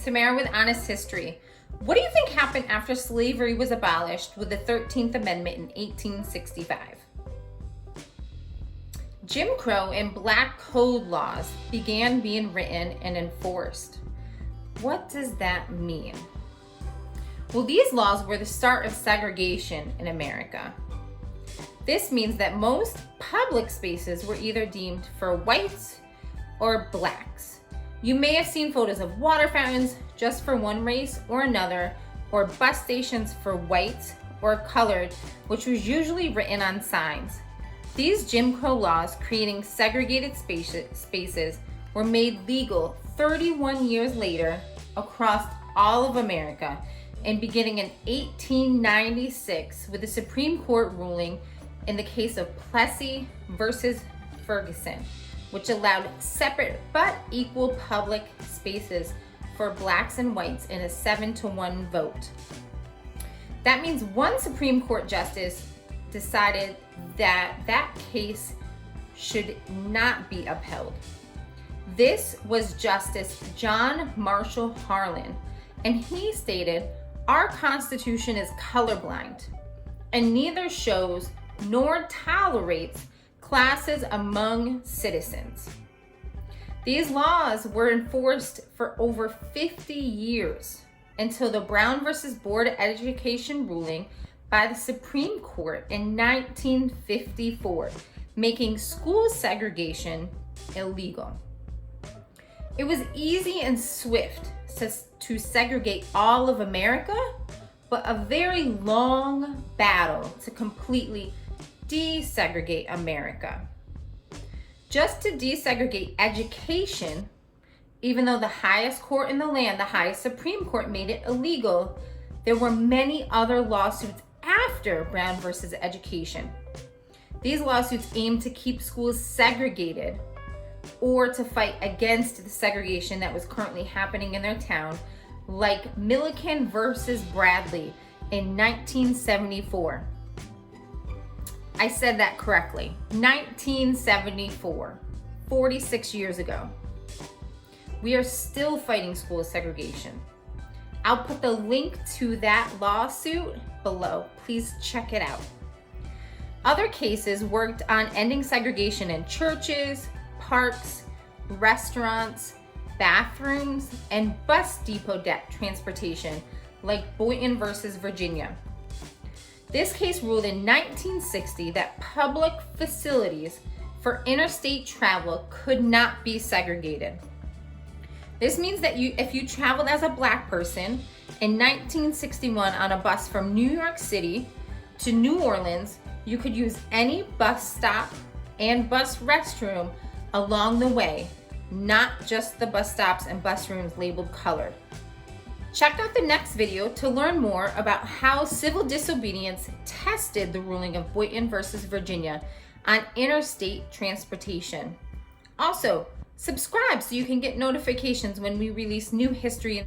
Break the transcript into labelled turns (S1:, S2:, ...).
S1: Tamara with Honest History. What do you think happened after slavery was abolished with the 13th Amendment in 1865? Jim Crow and Black Code laws began being written and enforced. What does that mean? Well, these laws were the start of segregation in America. This means that most public spaces were either deemed for whites or blacks. You may have seen photos of water fountains just for one race or another, or bus stations for whites or colored, which was usually written on signs. These Jim Crow laws creating segregated spaces were made legal 31 years later across all of America, and beginning in 1896 with the Supreme Court ruling in the case of Plessy versus Ferguson, which allowed separate but equal public spaces for blacks and whites in a 7-1 vote. That means one Supreme Court justice decided that that case should not be upheld. This was Justice John Marshall Harlan, and he stated, "Our Constitution is colorblind and neither shows nor tolerates classes among citizens." These laws were enforced for over 50 years until the Brown versus Board of Education ruling by the Supreme Court in 1954, making school segregation illegal. It was easy and swift to segregate all of America, but a very long battle to completely desegregate America. Just to desegregate education, even though the highest court in the land, the highest Supreme Court, made it illegal, there were many other lawsuits after Brown versus Education. These lawsuits aimed to keep schools segregated or to fight against the segregation that was currently happening in their town, like Milliken versus Bradley in 1974. I said that correctly. 1974, 46 years ago. We are still fighting school segregation. I'll put the link to that lawsuit below. Please check it out. Other cases worked on ending segregation in churches, parks, restaurants, bathrooms, and bus depot transportation, like Boynton versus Virginia. This case ruled in 1960 that public facilities for interstate travel could not be segregated. This means that if you traveled as a black person in 1961 on a bus from New York City to New Orleans, you could use any bus stop and bus restroom along the way, not just the bus stops and bus rooms labeled colored. Check out the next video to learn more about how civil disobedience tested the ruling of Boynton versus Virginia on interstate transportation. Also, subscribe so you can get notifications when we release new history.